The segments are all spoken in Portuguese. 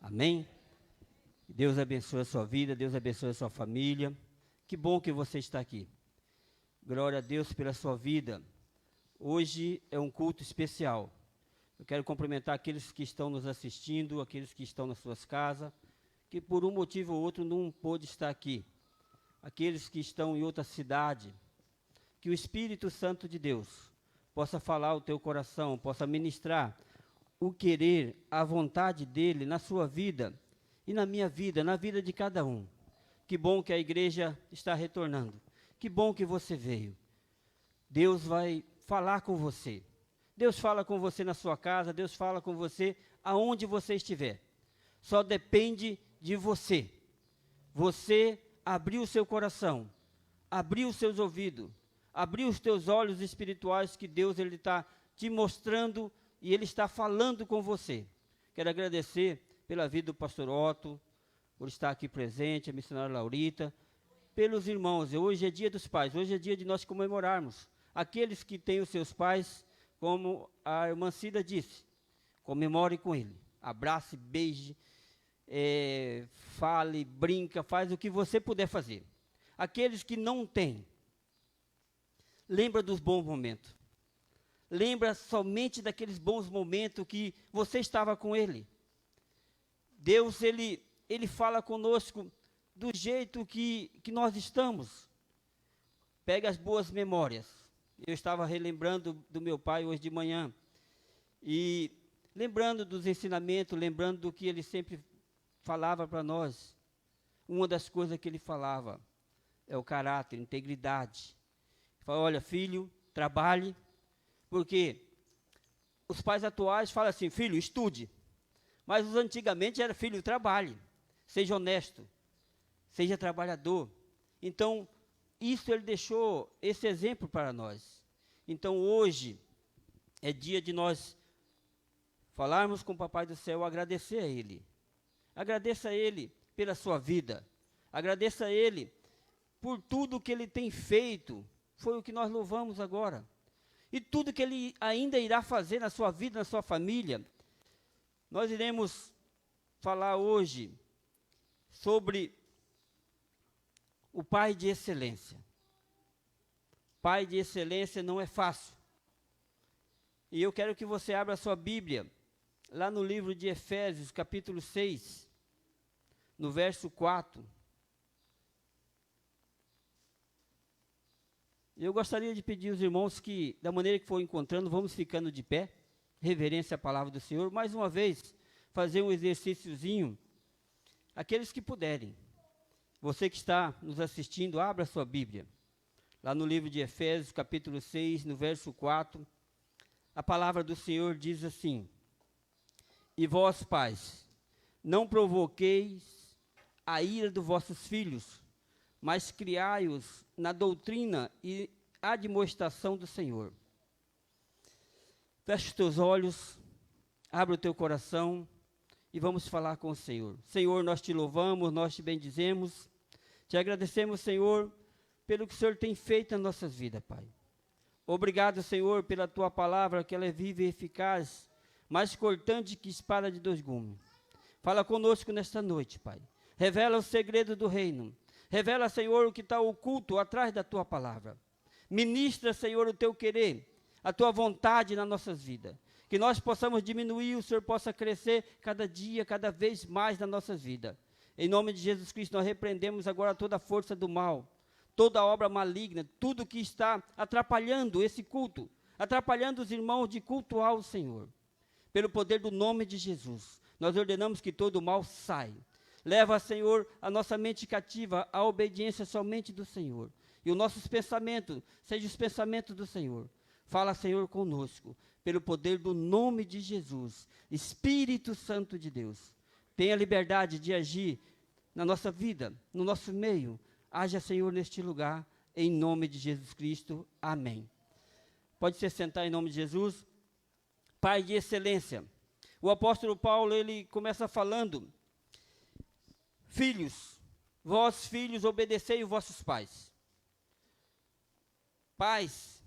Amém? Deus abençoe a sua vida, Deus abençoe a sua família. Que bom que você está aqui. Glória a Deus pela sua vida. Hoje é um culto especial. Eu quero cumprimentar aqueles que estão nos assistindo, aqueles que estão nas suas casas, que por um motivo ou outro não pôde estar aqui. Aqueles que estão em outra cidade, que o Espírito Santo de Deus possa falar ao teu coração, possa ministrar o querer, a vontade dele na sua vida e na minha vida, na vida de cada um. Que bom que a igreja está retornando. Que bom que você veio. Deus vai falar com você. Deus fala com você na sua casa, Deus fala com você aonde você estiver. Só depende de você. Você abrir o seu coração, abrir os seus ouvidos, abrir os teus olhos espirituais que Deus ele está te mostrando e Ele está falando com você. Quero agradecer pela vida do pastor Otto, por estar aqui presente, a missionária Laurita, pelos irmãos. Hoje é dia dos pais, hoje é dia de nós comemorarmos aqueles que têm os seus pais, como a irmã Cida disse, comemore com ele, abrace, beije, fale, brinca, faz o que você puder fazer. Aqueles que não têm, lembra dos bons momentos. Lembra somente daqueles bons momentos que você estava com Ele. Deus, Ele fala conosco do jeito que nós estamos. Pega as boas memórias. Eu estava relembrando do meu pai hoje de manhã. E lembrando dos ensinamentos, lembrando do que ele sempre falava para nós. Uma das coisas que ele falava é o caráter, integridade. Ele fala, olha, filho, trabalhe. Porque os pais atuais falam assim, filho, estude. Mas os antigamente era filho, trabalhe. Seja honesto. Seja trabalhador. Então, isso ele deixou esse exemplo para nós. Então, hoje é dia de nós falarmos com o Papai do Céu, agradecer a Ele. Agradeça a Ele pela sua vida. Agradeça a Ele por tudo que Ele tem feito. Foi o que nós louvamos agora. E tudo que Ele ainda irá fazer na sua vida, na sua família. Nós iremos falar hoje sobre o Pai de excelência. Pai de excelência não é fácil. E eu quero que você abra a sua Bíblia, lá no livro de Efésios, capítulo 6, no verso 4. Eu gostaria de pedir aos irmãos que, da maneira que for encontrando, vamos ficando de pé, reverência à palavra do Senhor. Mais uma vez, fazer um exercíciozinho. Aqueles que puderem. Você que está nos assistindo, abra a sua Bíblia. Lá no livro de Efésios, capítulo 6, no verso 4, a palavra do Senhor diz assim, e vós, pais, não provoqueis a ira dos vossos filhos, mas criai-os na doutrina e admoestação do Senhor. Feche os teus olhos, abre o teu coração e vamos falar com o Senhor. Senhor, nós te louvamos, nós te bendizemos, te agradecemos, Senhor, pelo que o Senhor tem feito nas nossas vidas, Pai. Obrigado, Senhor, pela tua palavra, que ela é viva e eficaz, mais cortante que espada de dois gumes. Fala conosco nesta noite, Pai. Revela o segredo do reino. Revela, Senhor, o que está oculto atrás da tua palavra. Ministra, Senhor, o teu querer, a tua vontade nas nossas vidas. Que nós possamos diminuir, o Senhor possa crescer cada dia, cada vez mais nas nossas vidas. Em nome de Jesus Cristo, nós repreendemos agora toda a força do mal, toda obra maligna, tudo que está atrapalhando esse culto, atrapalhando os irmãos de cultuar o Senhor. Pelo poder do nome de Jesus, nós ordenamos que todo o mal saia. Leva, Senhor, a nossa mente cativa à obediência somente do Senhor. E os nossos pensamentos, sejam os pensamentos do Senhor. Fala, Senhor, conosco, pelo poder do nome de Jesus. Espírito Santo de Deus, tenha liberdade de agir na nossa vida, no nosso meio. Haja, Senhor, neste lugar, em nome de Jesus Cristo. Amém. Pode se sentar em nome de Jesus. Pai de excelência. O apóstolo Paulo, ele começa falando, filhos, vós filhos, obedecei os vossos pais. Pais.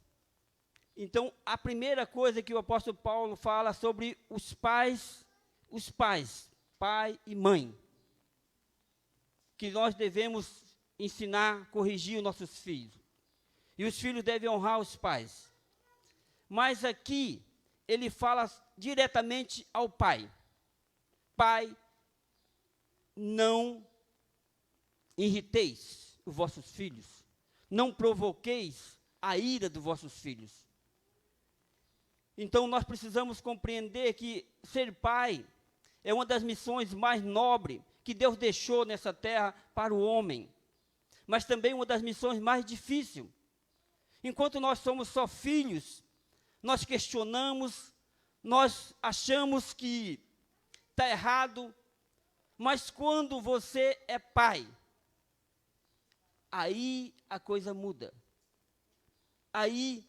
Então, a primeira coisa que o apóstolo Paulo fala sobre os pais, pai e mãe, que nós devemos ensinar, corrigir os nossos filhos. E os filhos devem honrar os pais. Mas aqui, ele fala diretamente ao pai. Pai, não irriteis os vossos filhos. Não provoqueis a ira dos vossos filhos. Então, nós precisamos compreender que ser pai é uma das missões mais nobres que Deus deixou nessa terra para o homem, mas também uma das missões mais difíceis. Enquanto nós somos só filhos, nós questionamos, nós achamos que está errado, mas quando você é pai, aí a coisa muda. Aí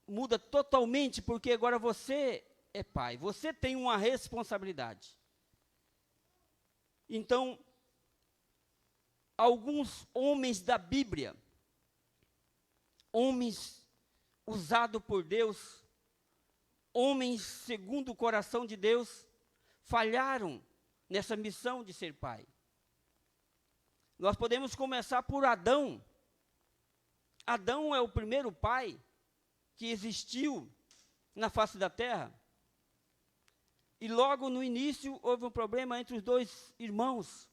muda totalmente, porque agora você é pai, você tem uma responsabilidade. Então, alguns homens da Bíblia, homens usados por Deus, homens segundo o coração de Deus, falharam nessa missão de ser pai. Nós podemos começar por Adão. Adão é o primeiro pai que existiu na face da terra. E logo no início houve um problema entre os dois irmãos,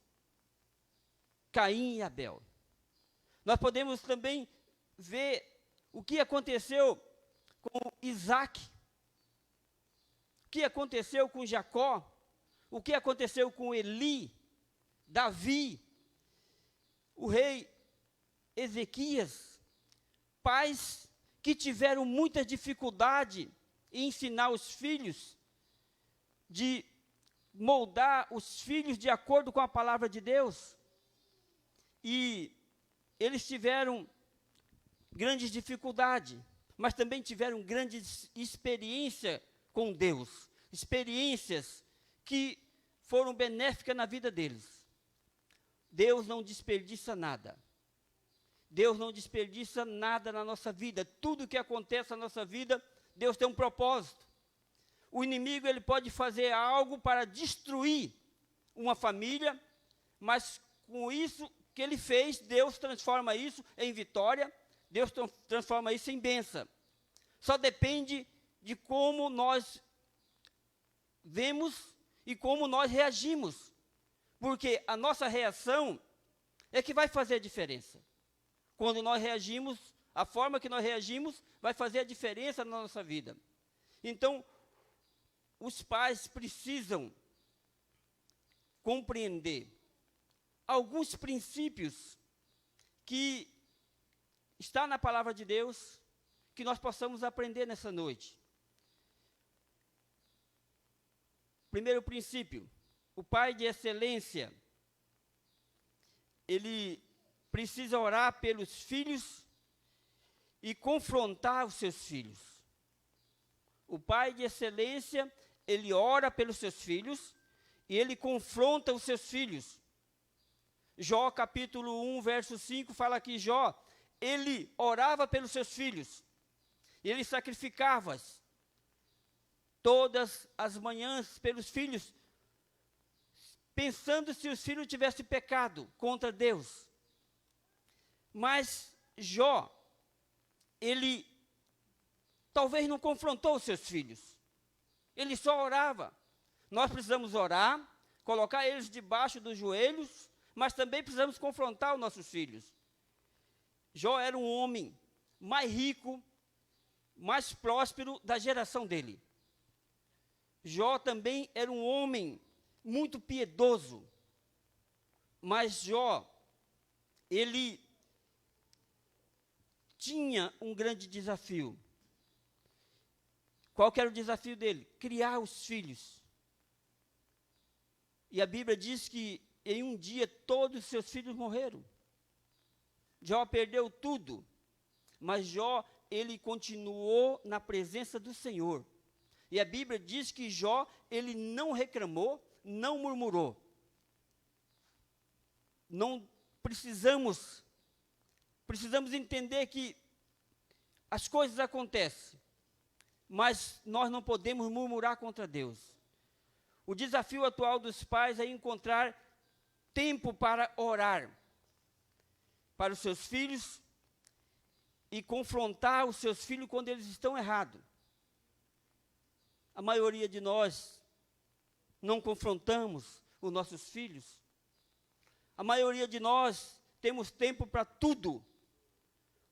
Caim e Abel. Nós podemos também ver o que aconteceu com Isaac, o que aconteceu com Jacó, o que aconteceu com Eli, Davi, o rei Ezequias, pais que tiveram muita dificuldade em ensinar os filhos, de moldar os filhos de acordo com a palavra de Deus. E eles tiveram grandes dificuldades, mas também tiveram grandes experiências com Deus, experiências que foram benéficas na vida deles. Deus não desperdiça nada. Deus não desperdiça nada na nossa vida. Tudo que acontece na nossa vida, Deus tem um propósito. O inimigo, ele pode fazer algo para destruir uma família, mas com isso que ele fez, Deus transforma isso em vitória, Deus transforma isso em bênção. Só depende de como nós vemos e como nós reagimos, porque a nossa reação é que vai fazer a diferença. Quando nós reagimos, a forma que nós reagimos vai fazer a diferença na nossa vida. Então, os pais precisam compreender alguns princípios que está na palavra de Deus, que nós possamos aprender nessa noite. Primeiro princípio, o pai de excelência, ele precisa orar pelos filhos e confrontar os seus filhos. O pai de excelência, ele ora pelos seus filhos e ele confronta os seus filhos. Jó capítulo 1, verso 5, fala que Jó, ele orava pelos seus filhos, ele sacrificava todas as manhãs pelos filhos, pensando se os filhos tivessem pecado contra Deus. Mas Jó, ele talvez não confrontou os seus filhos, ele só orava. Nós precisamos orar, colocar eles debaixo dos joelhos, mas também precisamos confrontar os nossos filhos. Jó era um homem mais rico, mais próspero da geração dele. Jó também era um homem muito piedoso, mas Jó, ele tinha um grande desafio. Qual que era o desafio dele? Criar os filhos. E a Bíblia diz que em um dia todos os seus filhos morreram. Jó perdeu tudo, mas Jó, ele continuou na presença do Senhor. E a Bíblia diz que Jó, ele não reclamou, não murmurou. Não precisamos entender que as coisas acontecem, mas nós não podemos murmurar contra Deus. O desafio atual dos pais é encontrar tempo para orar para os seus filhos e confrontar os seus filhos quando eles estão errados. A maioria de nós não confrontamos os nossos filhos. A maioria de nós temos tempo para tudo,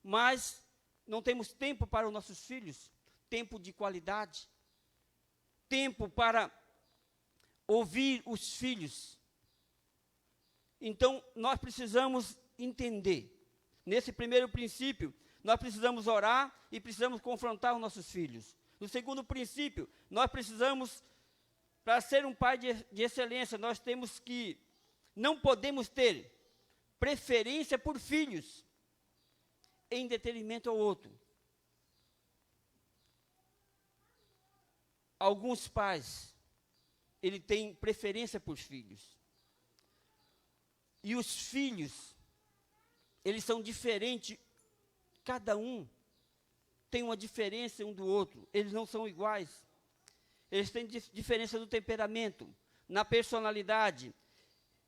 mas não temos tempo para os nossos filhos, tempo de qualidade, tempo para ouvir os filhos. Então, nós precisamos entender, nesse primeiro princípio, nós precisamos orar e precisamos confrontar os nossos filhos. No segundo princípio, nós precisamos, para ser um pai de excelência, não podemos ter preferência por filhos, em detrimento ao outro. Alguns pais, ele tem preferência por filhos. E os filhos, eles são diferentes, cada um tem uma diferença um do outro, eles não são iguais. Eles têm diferença no temperamento, na personalidade,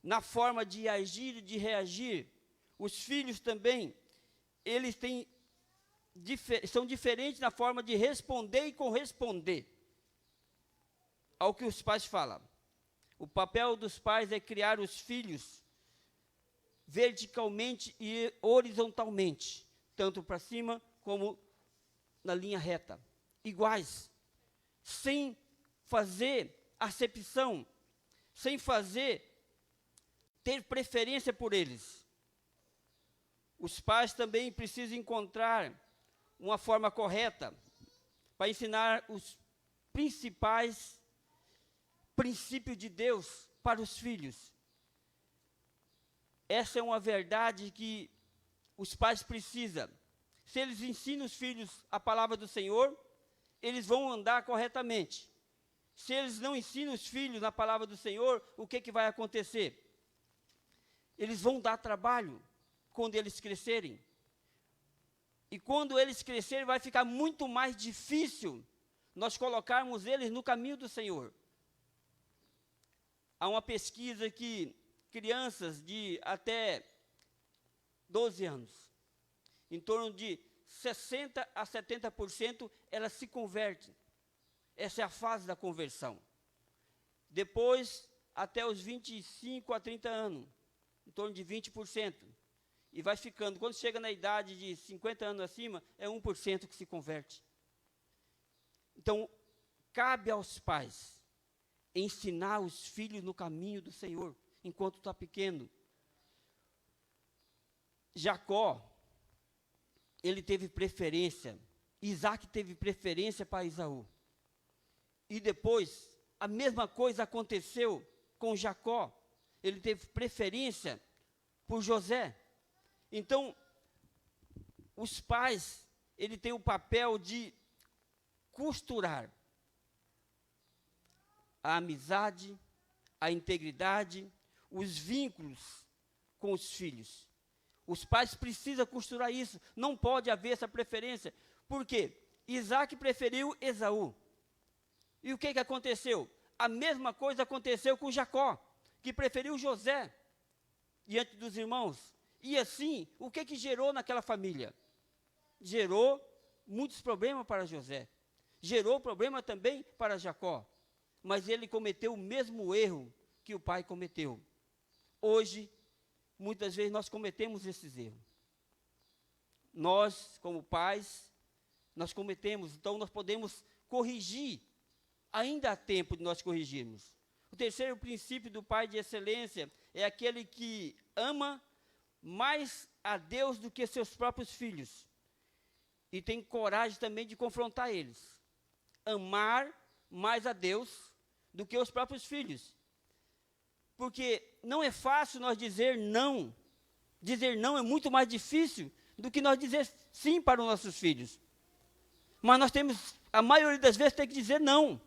na forma de agir e de reagir. Os filhos também, eles são diferentes na forma de responder e corresponder ao que os pais falam. O papel dos pais é criar os filhos verticalmente e horizontalmente, tanto para cima como na linha reta, iguais, sem fazer acepção, sem ter preferência por eles. Os pais também precisam encontrar uma forma correta para ensinar os principais princípios de Deus para os filhos. Essa é uma verdade que os pais precisam. Se eles ensinam os filhos a palavra do Senhor, eles vão andar corretamente. Se eles não ensinam os filhos na palavra do Senhor, o que vai acontecer? Eles vão dar trabalho quando eles crescerem. E quando eles crescerem, vai ficar muito mais difícil nós colocarmos eles no caminho do Senhor. Há uma pesquisa que crianças de até 12 anos, em torno de 60% a 70%, elas se convertem. Essa é a fase da conversão. Depois, até os 25 a 30 anos, em torno de 20%. E vai ficando. Quando chega na idade de 50 anos acima, é 1% que se converte. Então, cabe aos pais ensinar os filhos no caminho do Senhor, enquanto está pequeno. Jacó, ele teve preferência. Isaac teve preferência para Esaú. E depois, a mesma coisa aconteceu com Jacó. Ele teve preferência por José. Então, os pais, ele tem o papel de costurar a amizade, a integridade, os vínculos com os filhos. Os pais precisam costurar isso. Não pode haver essa preferência. Por quê? Isaac preferiu Esaú. E o que aconteceu? A mesma coisa aconteceu com Jacó, que preferiu José diante dos irmãos. E assim, o que gerou naquela família? Gerou muitos problemas para José. Gerou problema também para Jacó. Mas ele cometeu o mesmo erro que o pai cometeu. Hoje, muitas vezes nós cometemos esses erros. Nós, como pais, nós cometemos, então nós podemos corrigir. Ainda há tempo de nós corrigirmos. O terceiro princípio do pai de excelência é aquele que ama mais a Deus do que seus próprios filhos. E tem coragem também de confrontar eles. Amar mais a Deus do que os próprios filhos. Porque não é fácil nós dizer não. Dizer não é muito mais difícil do que nós dizer sim para os nossos filhos. Mas nós temos, a maioria das vezes, tem que dizer não.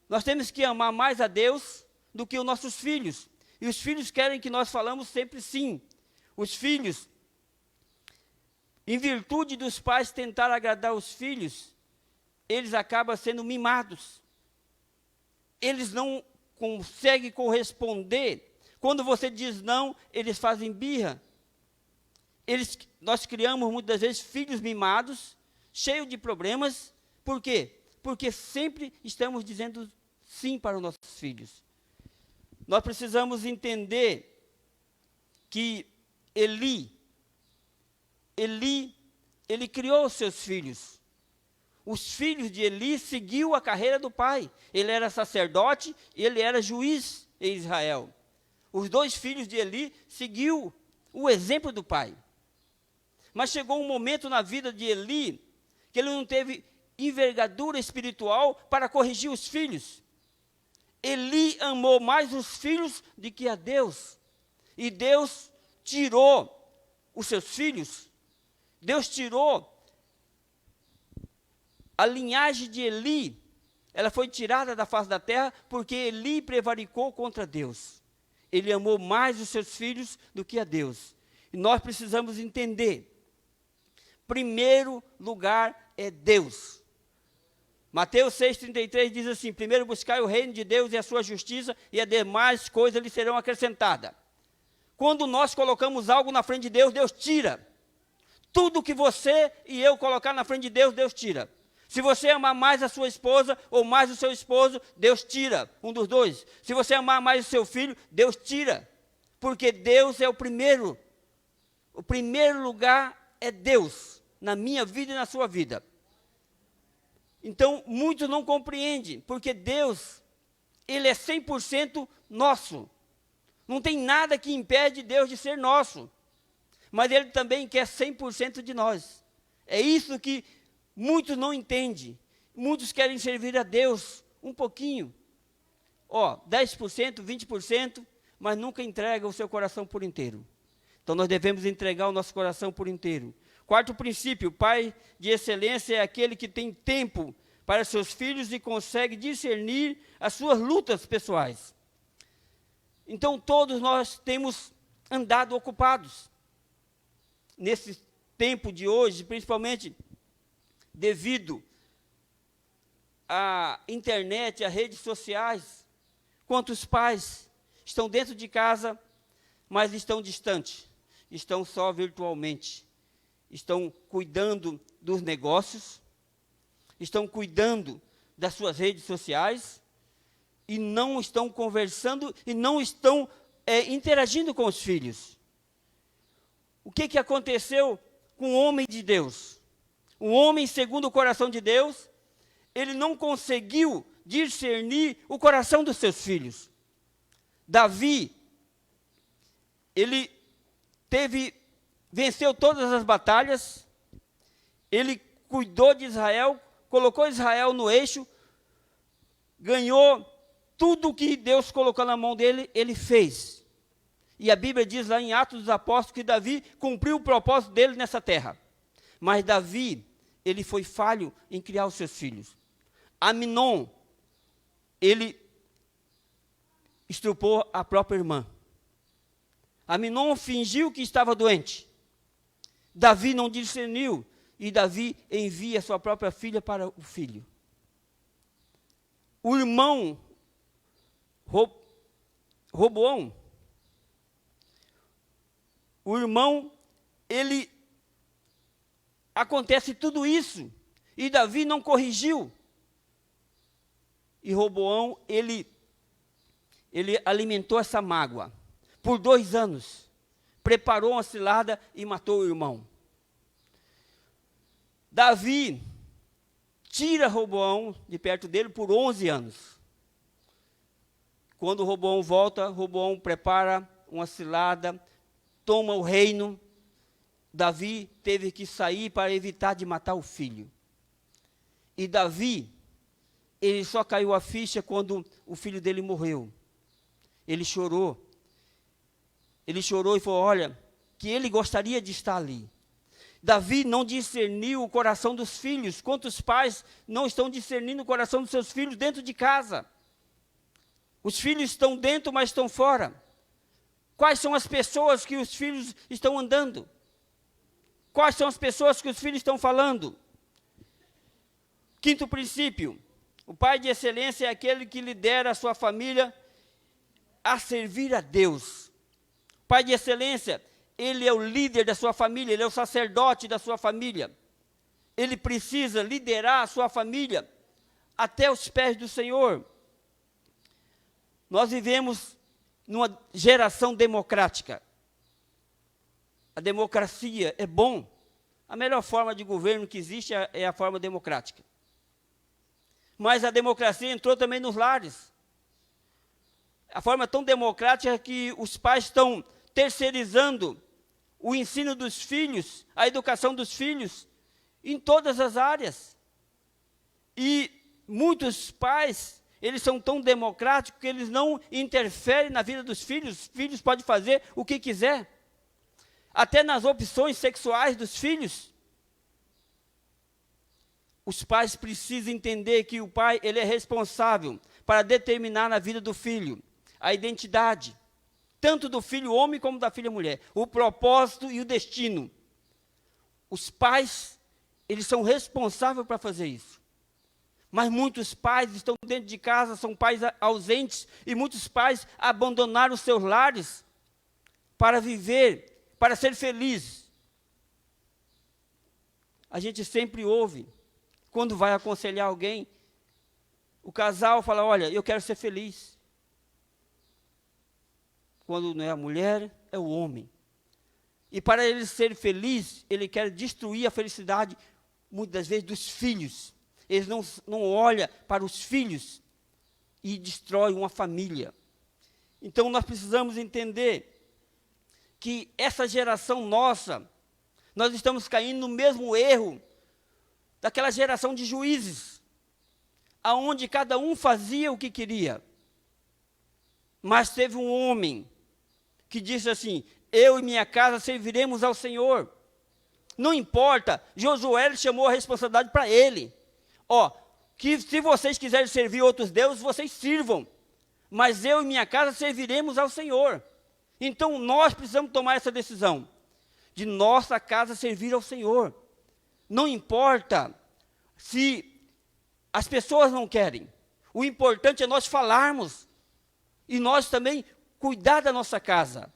Nós temos que amar mais a Deus do que os nossos filhos. E os filhos querem que nós falamos sempre sim. Os filhos, em virtude dos pais tentar agradar os filhos, eles acabam sendo mimados. eles não conseguem corresponder. Quando você diz não, eles fazem birra. Nós criamos muitas vezes filhos mimados, cheios de problemas. Por quê? Porque sempre estamos dizendo sim para os nossos filhos. Nós precisamos entender que ele criou os seus filhos. Os filhos de Eli seguiu a carreira do pai. Ele era sacerdote e ele era juiz em Israel. Os 2 filhos de Eli seguiu o exemplo do pai. Mas chegou um momento na vida de Eli que ele não teve envergadura espiritual para corrigir os filhos. Eli amou mais os filhos do que a Deus. E Deus tirou os seus filhos. Deus tirou a linhagem de Eli. Ela foi tirada da face da terra porque Eli prevaricou contra Deus. Ele amou mais os seus filhos do que a Deus. E nós precisamos entender. Primeiro lugar é Deus. Mateus 6,33 diz assim: primeiro buscai o reino de Deus e a sua justiça, e as demais coisas lhe serão acrescentadas. Quando nós colocamos algo na frente de Deus, Deus tira. Tudo que você e eu colocar na frente de Deus, Deus tira. Se você amar mais a sua esposa ou mais o seu esposo, Deus tira um dos dois. Se você amar mais o seu filho, Deus tira. Porque Deus é o primeiro. O primeiro lugar é Deus, na minha vida e na sua vida. Então, muitos não compreendem, porque Deus, Ele é 100% nosso. Não tem nada que impede Deus de ser nosso. Mas Ele também quer 100% de nós. É isso que muitos não entendem. Muitos querem servir a Deus um pouquinho. 10%, 20%, mas nunca entrega o seu coração por inteiro. Então, nós devemos entregar o nosso coração por inteiro. Quarto princípio, o pai de excelência é aquele que tem tempo para seus filhos e consegue discernir as suas lutas pessoais. Então, todos nós temos andado ocupados. Nesse tempo de hoje, principalmente devido à internet, às redes sociais, quantos pais estão dentro de casa, mas estão distantes, estão só virtualmente, estão cuidando dos negócios, estão cuidando das suas redes sociais, e não estão conversando, e não estão interagindo com os filhos. O que aconteceu com o homem de Deus? O homem segundo o coração de Deus, ele não conseguiu discernir o coração dos seus filhos. Davi, ele venceu todas as batalhas, ele cuidou de Israel, colocou Israel no eixo, ganhou tudo o que Deus colocou na mão dele, ele fez. E a Bíblia diz lá em Atos dos Apóstolos que Davi cumpriu o propósito dele nessa terra. Mas Davi, ele foi falho em criar os seus filhos. Aminon, ele estrupou a própria irmã. Aminon fingiu que estava doente. Davi não discerniu, e Davi envia sua própria filha para o filho. O irmão Roboão, o irmão, ele acontece tudo isso, e Davi não corrigiu. E Roboão, ele alimentou essa mágoa por 2 anos, preparou uma cilada e matou o irmão. Davi tira Roboão de perto dele por 11 anos. Quando Roboão volta, Roboão prepara uma cilada, toma o reino. Davi teve que sair para evitar de matar o filho. E Davi, ele só caiu a ficha quando o filho dele morreu. Ele chorou. Ele chorou e falou, olha, que ele gostaria de estar ali. Davi não discerniu o coração dos filhos. Quantos pais não estão discernindo o coração dos seus filhos dentro de casa? Os filhos estão dentro, mas estão fora. Quais são as pessoas que os filhos estão andando? Quais são as pessoas que os filhos estão falando? Quinto princípio, O pai de excelência é aquele que lidera a sua família a servir a Deus. O pai de excelência, ele é o líder da sua família, ele é o sacerdote da sua família. Ele precisa liderar a sua família até os pés do Senhor. Nós vivemos numa geração democrática. A democracia é bom. A melhor forma de governo que existe é a forma democrática. Mas a democracia entrou também nos lares. A forma tão democrática que os pais estão terceirizando o ensino dos filhos, a educação dos filhos, em todas as áreas. E muitos pais, eles são tão democráticos que eles não interferem na vida dos filhos. Os filhos podem fazer o que quiser. Até nas opções sexuais dos filhos. Os pais precisam entender que o pai, ele é responsável para determinar na vida do filho a identidade, tanto do filho homem como da filha mulher, o propósito e o destino. Os pais, eles são responsáveis para fazer isso. Mas muitos pais estão dentro de casa, são pais ausentes, e muitos pais abandonaram os seus lares para viver, para ser felizes. A gente sempre ouve, quando vai aconselhar alguém, o casal fala, olha, eu quero ser feliz. Quando não é a mulher, é o homem. E para ele ser feliz, ele quer destruir a felicidade, muitas das vezes, dos filhos. Eles não olham para os filhos e destroem uma família. Então, nós precisamos entender que essa geração nossa, nós estamos caindo no mesmo erro daquela geração de juízes, aonde cada um fazia o que queria. Mas teve um homem que disse assim, eu e minha casa serviremos ao Senhor. Não importa, Josué chamou a responsabilidade para ele. Que se vocês quiserem servir outros deuses, vocês sirvam. Mas eu e minha casa serviremos ao Senhor. Então nós precisamos tomar essa decisão, de nossa casa servir ao Senhor. Não importa se as pessoas não querem. O importante é nós falarmos. E nós também cuidar da nossa casa.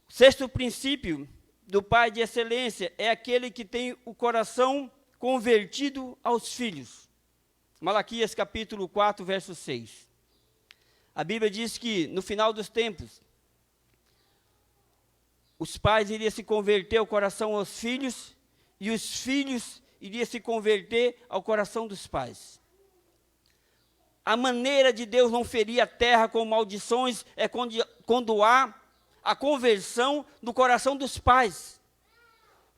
Sexto princípio do pai de excelência é aquele que tem o coração convertido aos filhos. Malaquias capítulo 4, verso 6. A Bíblia diz que no final dos tempos, os pais iriam se converter ao coração aos filhos e os filhos iriam se converter ao coração dos pais. A maneira de Deus não ferir a terra com maldições é quando há a conversão no coração dos pais.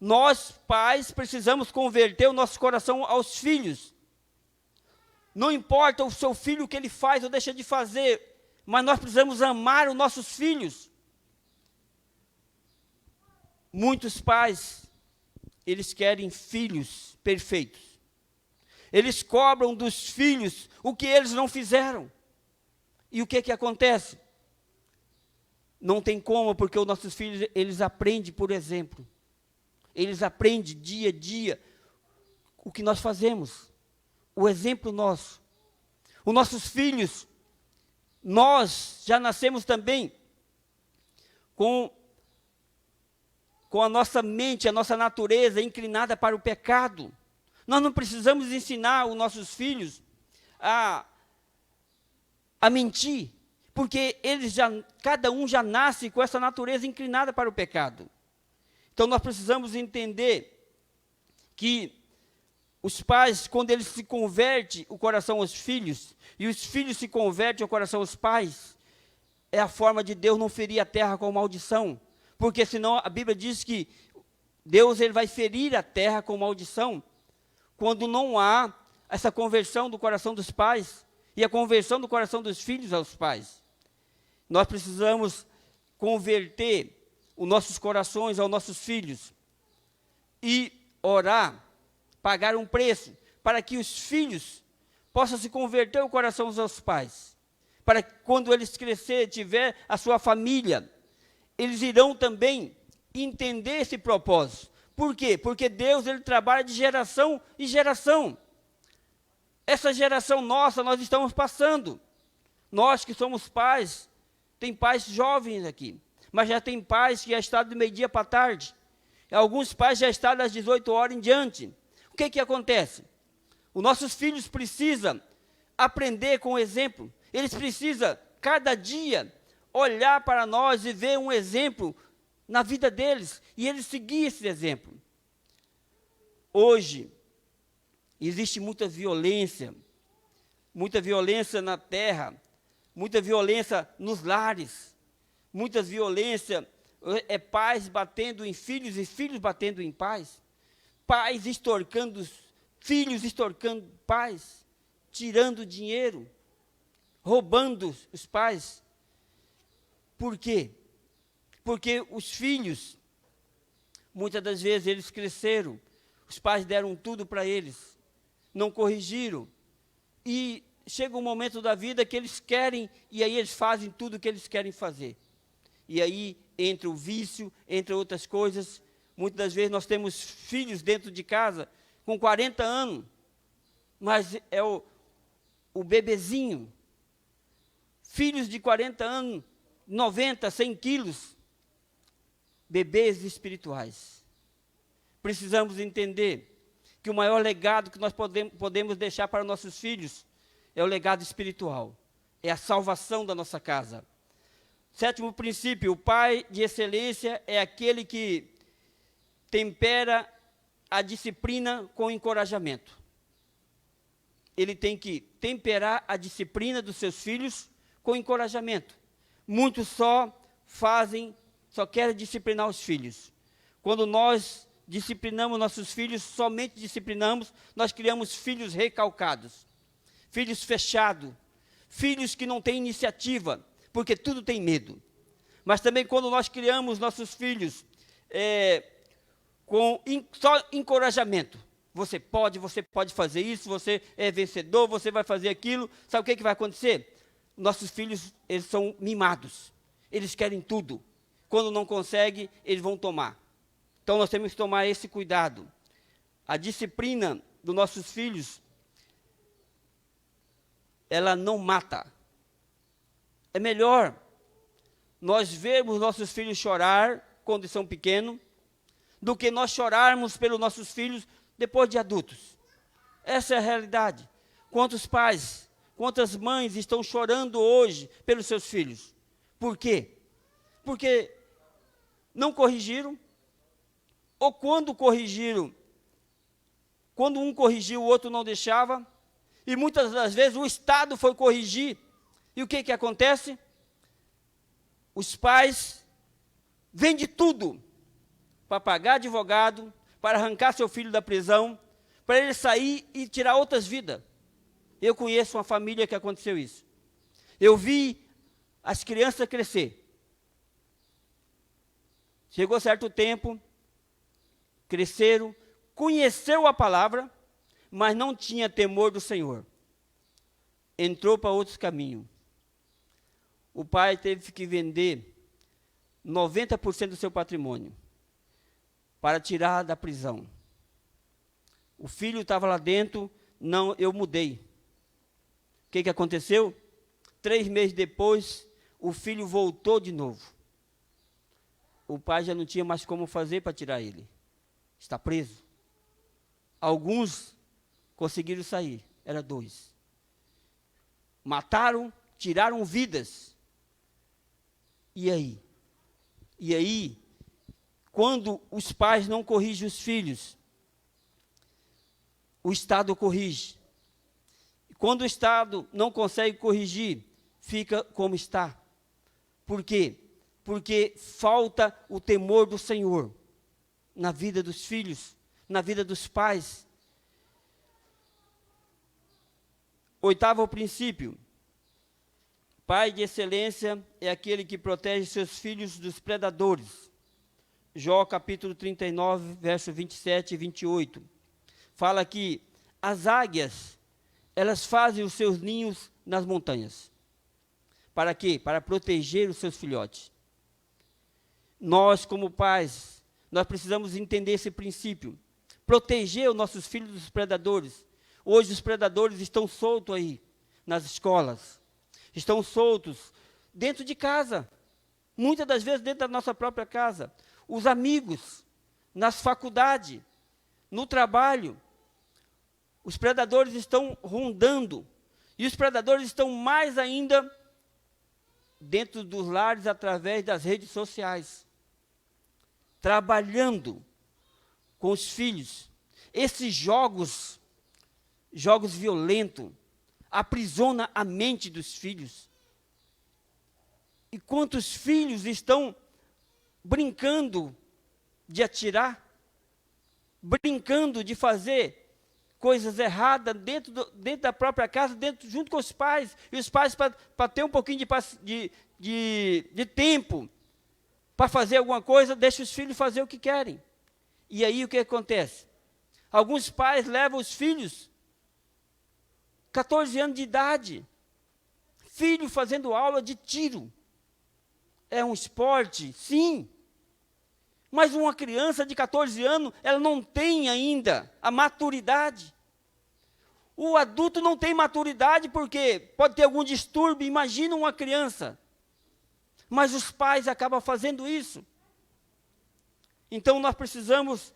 Nós, pais, precisamos converter o nosso coração aos filhos. Não importa o seu filho o que ele faz ou deixa de fazer, mas nós precisamos amar os nossos filhos. Muitos pais, eles querem filhos perfeitos. Eles cobram dos filhos o que eles não fizeram. E o que acontece? Não tem como, porque os nossos filhos, eles aprendem por exemplo. Eles aprendem dia a dia o que nós fazemos. O exemplo nosso. Os nossos filhos, nós já nascemos também com a nossa mente, a nossa natureza inclinada para o pecado. Nós não precisamos ensinar os nossos filhos a mentir, porque cada um já nasce com essa natureza inclinada para o pecado. Então nós precisamos entender que os pais, quando eles se convertem o coração aos filhos, e os filhos se convertem o coração aos pais, é a forma de Deus não ferir a terra com maldição, porque senão a Bíblia diz que Deus ele vai ferir a terra com maldição, quando não há essa conversão do coração dos pais, e a conversão do coração dos filhos aos pais. Nós precisamos converter os nossos corações aos nossos filhos, e orar, pagar um preço, para que os filhos possam se converter o coração aos pais, para que quando eles crescerem, tiver a sua família, eles irão também entender esse propósito. Por quê? Porque Deus ele trabalha de geração em geração. Essa geração nossa, nós estamos passando. Nós que somos pais, tem pais jovens aqui, mas já tem pais que já estão do meio-dia para tarde. Alguns pais já estão das 18 horas em diante. O que acontece? Os nossos filhos precisam aprender com o exemplo. Eles precisam, cada dia, olhar para nós e ver um exemplo na vida deles, e eles seguir esse exemplo. Hoje, existe muita violência na terra, muita violência nos lares, muita violência, pais batendo em filhos e filhos batendo em pais, pais extorcando filhos, extorcando pais, tirando dinheiro, roubando os pais. Por quê? Porque os filhos, muitas das vezes eles cresceram, os pais deram tudo para eles, não corrigiram, e chega um momento da vida que eles querem, e aí eles fazem tudo o que eles querem fazer. E aí entra o vício, entre outras coisas. Muitas das vezes nós temos filhos dentro de casa com 40 anos, mas é o bebezinho. Filhos de 40 anos, 90, 100 quilos, bebês espirituais. Precisamos entender que o maior legado que nós podemos deixar para nossos filhos é o legado espiritual, é a salvação da nossa casa. Sétimo princípio, o pai de excelência é aquele que tempera a disciplina com encorajamento. Ele tem que temperar a disciplina dos seus filhos com encorajamento. Muitos só querem disciplinar os filhos. Quando nós disciplinamos nossos filhos, somente disciplinamos, nós criamos filhos recalcados, filhos fechados, filhos que não têm iniciativa, porque tudo tem medo. Mas também quando nós criamos nossos filhos com só encorajamento, você pode fazer isso, você é vencedor, você vai fazer aquilo, sabe o que vai acontecer? Nossos filhos, eles são mimados, eles querem tudo, quando não conseguem, eles vão tomar. Então nós temos que tomar esse cuidado. A disciplina dos nossos filhos, ela não mata. É melhor nós vermos nossos filhos chorar quando são pequenos, do que nós chorarmos pelos nossos filhos depois de adultos. Essa é a realidade. Quantos pais, quantas mães estão chorando hoje pelos seus filhos? Por quê? Porque não corrigiram, ou quando corrigiram, quando um corrigiu, o outro não deixava, e muitas das vezes o Estado foi corrigir, e o que acontece? Os pais vendem tudo para pagar advogado, para arrancar seu filho da prisão, para ele sair e tirar outras vidas. Eu conheço uma família que aconteceu isso. Eu vi as crianças crescer. Chegou certo tempo, cresceram, conheceu a palavra, mas não tinha temor do Senhor. Entrou para outros caminhos. O pai teve que vender 90% do seu patrimônio para tirar da prisão. O filho estava lá dentro, não, eu mudei. O que aconteceu? 3 meses depois, o filho voltou de novo. O pai já não tinha mais como fazer para tirar ele. Está preso. Alguns conseguiram sair, era 2. Mataram, tiraram vidas. E aí? E aí, quando os pais não corrigem os filhos, o Estado corrige. Quando o Estado não consegue corrigir, fica como está. Por quê? Porque falta o temor do Senhor na vida dos filhos, na vida dos pais. 8º princípio. Pai de excelência é aquele que protege seus filhos dos predadores. Jó capítulo 39, verso 27 e 28. Fala que as águias, elas fazem os seus ninhos nas montanhas. Para quê? Para proteger os seus filhotes. Nós, como pais, nós precisamos entender esse princípio. Proteger os nossos filhos dos predadores. Hoje os predadores estão soltos aí, nas escolas. Estão soltos dentro de casa. Muitas das vezes dentro da nossa própria casa. Os amigos, nas faculdades, no trabalho. Os predadores estão rondando. E os predadores estão mais ainda dentro dos lares através das redes sociais. Trabalhando com os filhos. Esses jogos violentos, aprisiona a mente dos filhos. E quantos filhos estão brincando de atirar, brincando de fazer coisas erradas dentro da própria casa, junto com os pais, e os pais, para ter um pouquinho de tempo para fazer alguma coisa, deixam os filhos fazer o que querem. E aí o que acontece? Alguns pais levam os filhos, 14 anos de idade, filho fazendo aula de tiro. É um esporte? Sim. Mas uma criança de 14 anos, ela não tem ainda a maturidade. O adulto não tem maturidade porque pode ter algum distúrbio, imagina uma criança. Mas os pais acabam fazendo isso. Então nós precisamos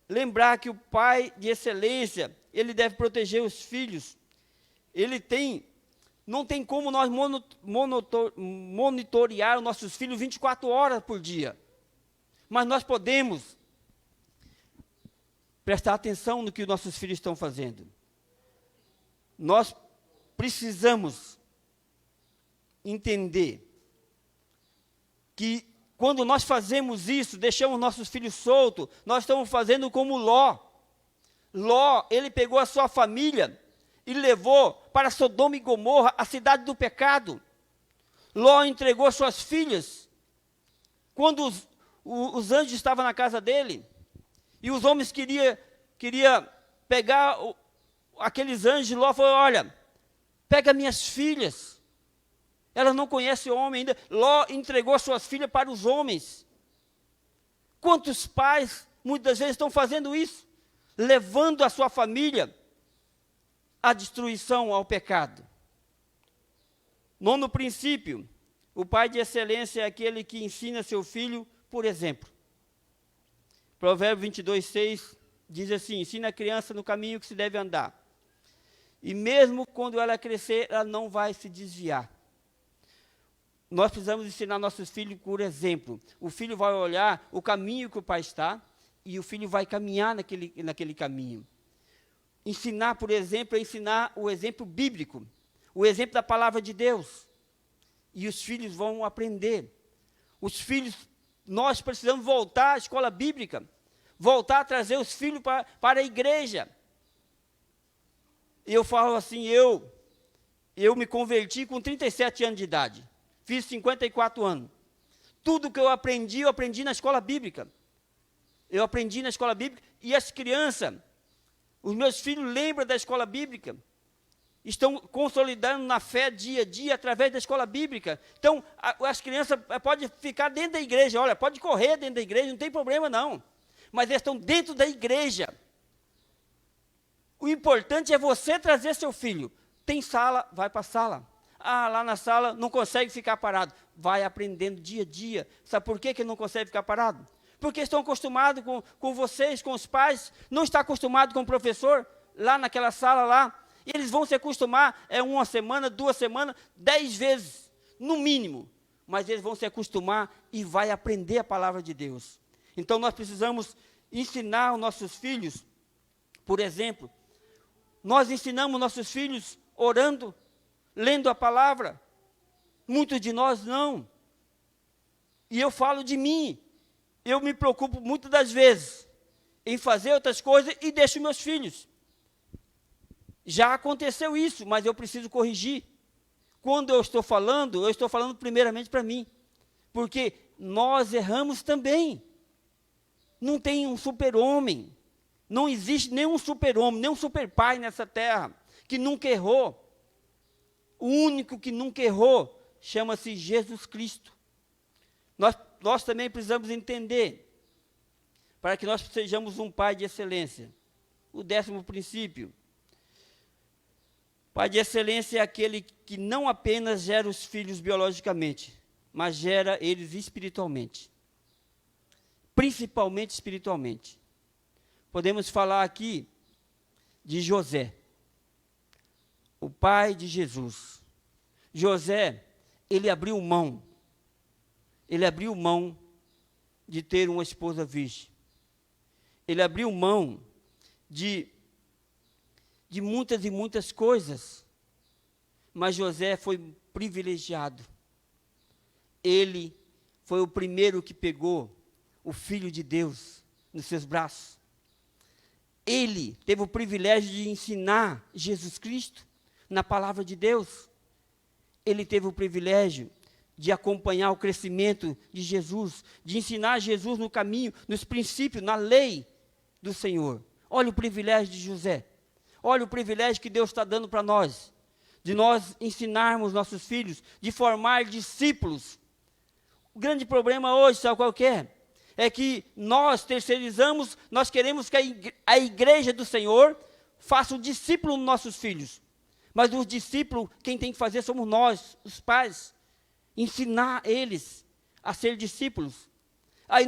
lembrar que o pai de excelência, ele deve proteger os filhos. Não tem como nós monitorear os nossos filhos 24 horas por dia. Mas nós podemos prestar atenção no que os nossos filhos estão fazendo. Nós precisamos entender que quando nós fazemos isso, deixamos nossos filhos soltos, nós estamos fazendo como Ló. Ló, ele pegou a sua família e levou para Sodoma e Gomorra, a cidade do pecado. Ló entregou suas filhas. Quando os anjos estavam na casa dele, e os homens queriam pegar aqueles anjos, Ló falou, olha, pega minhas filhas. Elas não conhecem o homem ainda. Ló entregou suas filhas para os homens. Quantos pais, muitas vezes, estão fazendo isso? Levando a sua família à destruição, ao pecado. Nono princípio, o pai de excelência é aquele que ensina seu filho por exemplo. Provérbio 22:6 diz assim, ensina a criança no caminho que se deve andar. E mesmo quando ela crescer, ela não vai se desviar. Nós precisamos ensinar nossos filhos por exemplo. O filho vai olhar o caminho que o pai está, e o filho vai caminhar naquele caminho. Ensinar, por exemplo, é ensinar o exemplo bíblico, o exemplo da palavra de Deus. E os filhos vão aprender. Os filhos, nós precisamos voltar à escola bíblica, voltar a trazer os filhos para a igreja. Eu falo assim, eu me converti com 37 anos de idade, fiz 54 anos. Tudo que eu aprendi na escola bíblica. Eu aprendi na escola bíblica, e as crianças, os meus filhos lembram da escola bíblica, estão consolidando na fé dia a dia, através da escola bíblica. Então, as crianças podem ficar dentro da igreja, olha, pode correr dentro da igreja, não tem problema não. Mas eles estão dentro da igreja. O importante é você trazer seu filho. Tem sala, vai para a sala. Ah, lá na sala não consegue ficar parado. Vai aprendendo dia a dia. Sabe por que não consegue ficar parado? Porque estão acostumados com vocês, com os pais. Não está acostumado com o professor, lá naquela sala lá. E eles vão se acostumar, uma semana, 2 semanas, 10 vezes, no mínimo. Mas eles vão se acostumar e vai aprender a palavra de Deus. Então nós precisamos ensinar os nossos filhos, por exemplo, nós ensinamos nossos filhos orando, lendo a palavra. Muitos de nós não. E eu falo de mim. Eu me preocupo muitas das vezes em fazer outras coisas e deixo meus filhos. Já aconteceu isso, mas eu preciso corrigir. Quando eu estou falando primeiramente para mim. Porque nós erramos também. Não tem um super-homem. Não existe nenhum super-homem, nenhum super-pai nessa terra que nunca errou. O único que nunca errou chama-se Jesus Cristo. Nós também precisamos entender, para que nós sejamos um pai de excelência. O 10º princípio, Pai de excelência é aquele que não apenas gera os filhos biologicamente, mas gera eles espiritualmente. Principalmente espiritualmente. Podemos falar aqui de José, o pai de Jesus. José, ele abriu mão de ter uma esposa virgem. Ele abriu mão de muitas e muitas coisas, mas José foi privilegiado. Ele foi o primeiro que pegou o Filho de Deus nos seus braços. Ele teve o privilégio de ensinar Jesus Cristo na palavra de Deus. Ele teve o privilégio de acompanhar o crescimento de Jesus, de ensinar Jesus no caminho, nos princípios, na lei do Senhor. Olha o privilégio de José. Olha o privilégio que Deus está dando para nós, de nós ensinarmos nossos filhos, de formar discípulos. O grande problema hoje, sabe qual que é? É que nós terceirizamos, nós queremos que a igreja do Senhor faça um discípulo nos nossos filhos. Mas os discípulos, quem tem que fazer somos nós, os pais. Ensinar eles a ser discípulos. Aí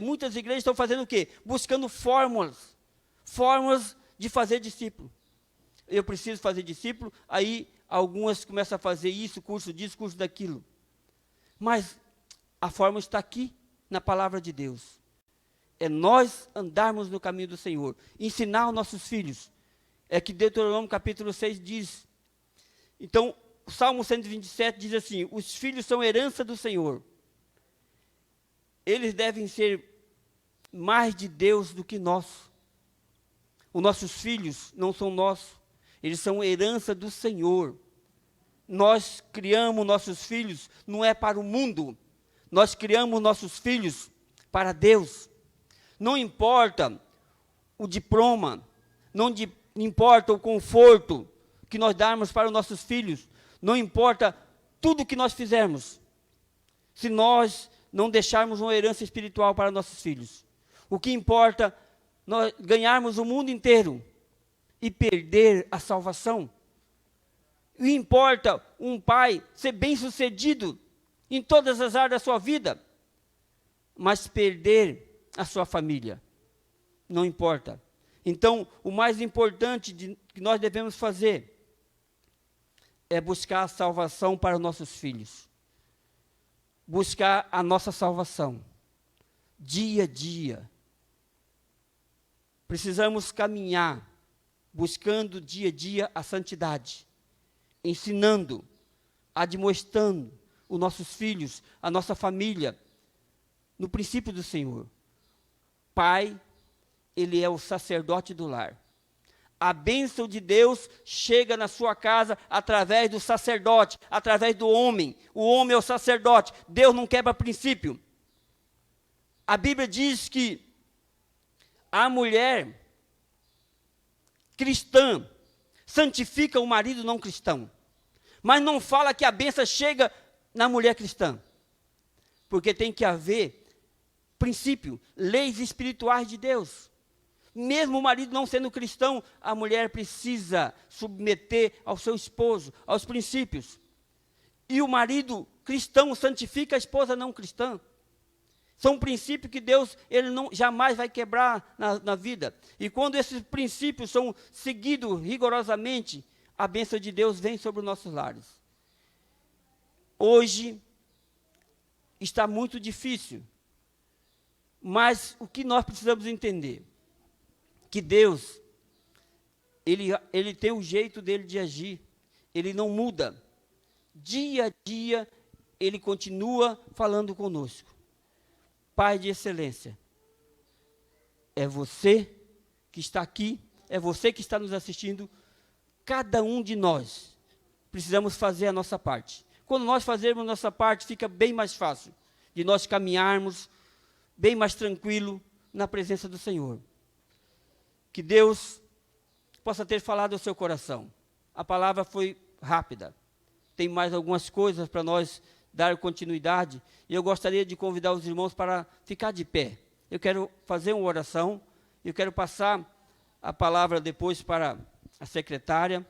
muitas igrejas estão fazendo o quê? Buscando fórmulas de fazer discípulo. Eu preciso fazer discípulo, aí algumas começam a fazer isso, curso disso, curso daquilo. Mas a fórmula está aqui, na palavra de Deus. É nós andarmos no caminho do Senhor, ensinar os nossos filhos. É que Deuteronômio capítulo 6 diz. Então, o Salmo 127 diz assim: os filhos são herança do Senhor. Eles devem ser mais de Deus do que nós. Os nossos filhos não são nossos, eles são herança do Senhor. Nós criamos nossos filhos, não é para o mundo, nós criamos nossos filhos para Deus. Não importa o diploma, não importa o conforto que nós darmos para os nossos filhos, não importa tudo que nós fizermos, se nós não deixarmos uma herança espiritual para nossos filhos. O que importa nós ganharmos o mundo inteiro e perder a salvação. O que importa um pai ser bem-sucedido em todas as áreas da sua vida, mas perder a sua família. Não importa. Então, o mais importante que nós devemos fazer é buscar a salvação para os nossos filhos. Buscar a nossa salvação. Dia a dia. Precisamos caminhar, buscando dia a dia a santidade. Ensinando, admoestando os nossos filhos, a nossa família, no princípio do Senhor. Pai, ele é o sacerdote do lar. A bênção de Deus chega na sua casa através do sacerdote, através do homem. O homem é o sacerdote. Deus não quebra princípio. A Bíblia diz que a mulher cristã santifica o marido não cristão. Mas não fala que a bênção chega na mulher cristã. Porque tem que haver princípio, leis espirituais de Deus. Mesmo o marido não sendo cristão, a mulher precisa submeter ao seu esposo, aos princípios. E o marido cristão santifica a esposa não cristã. São princípios que Deus jamais vai quebrar na vida. E quando esses princípios são seguidos rigorosamente, a bênção de Deus vem sobre os nossos lares. Hoje está muito difícil, mas o que nós precisamos entender? Que Deus, Ele tem o jeito dele de agir, Ele não muda. Dia a dia, Ele continua falando conosco. Pai de excelência, é você que está aqui, é você que está nos assistindo, cada um de nós precisamos fazer a nossa parte. Quando nós fazermos a nossa parte, fica bem mais fácil de nós caminharmos, bem mais tranquilo na presença do Senhor. Que Deus possa ter falado ao seu coração. A palavra foi rápida. Tem mais algumas coisas para nós dar continuidade. E eu gostaria de convidar os irmãos para ficar de pé. Eu quero fazer uma oração. Eu quero passar a palavra depois para a secretária.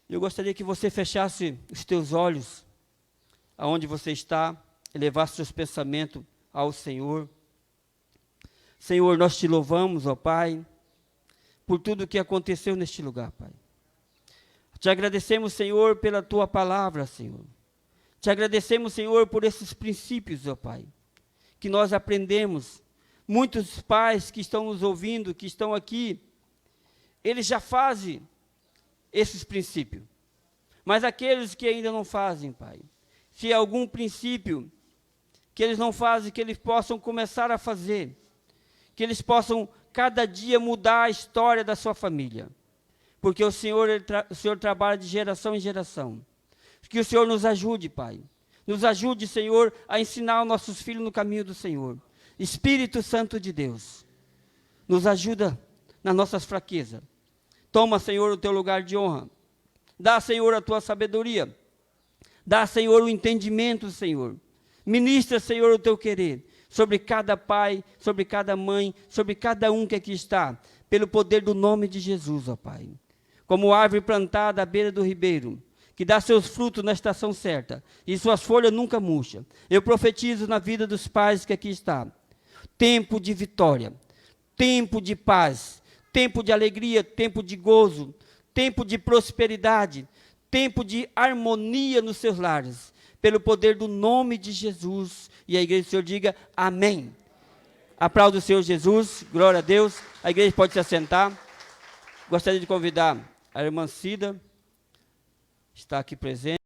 Eu gostaria que você fechasse os teus olhos, aonde você está, e levasse seus pensamentos ao Senhor. Senhor, nós te louvamos, ó Pai, por tudo que aconteceu neste lugar, Pai. Te agradecemos, Senhor, pela tua palavra, Senhor. Te agradecemos, Senhor, por esses princípios, ó Pai, que nós aprendemos. Muitos pais que estão nos ouvindo, que estão aqui, eles já fazem esses princípios. Mas aqueles que ainda não fazem, Pai, se há algum princípio que eles não fazem, que eles possam começar a fazer, que eles possam cada dia mudar a história da sua família, porque o Senhor trabalha de geração em geração. Que o Senhor nos ajude, Pai, nos ajude, Senhor, a ensinar os nossos filhos no caminho do Senhor. Espírito Santo de Deus, nos ajuda nas nossas fraquezas. Toma, Senhor, o teu lugar de honra. Dá, Senhor, a tua sabedoria. Dá, Senhor, o entendimento, Senhor. Ministra, Senhor, o teu querer sobre cada pai, sobre cada mãe, sobre cada um que aqui está, pelo poder do nome de Jesus, ó Pai. Como árvore plantada à beira do ribeiro, que dá seus frutos na estação certa, e suas folhas nunca murcham. Eu profetizo na vida dos pais que aqui está. Tempo de vitória, tempo de paz, tempo de alegria, tempo de gozo, tempo de prosperidade, tempo de harmonia nos seus lares, pelo poder do nome de Jesus. E a igreja do Senhor diga amém. Aplauda o Senhor Jesus, glória a Deus. A igreja pode se assentar. Gostaria de convidar a irmã Cida, está aqui presente.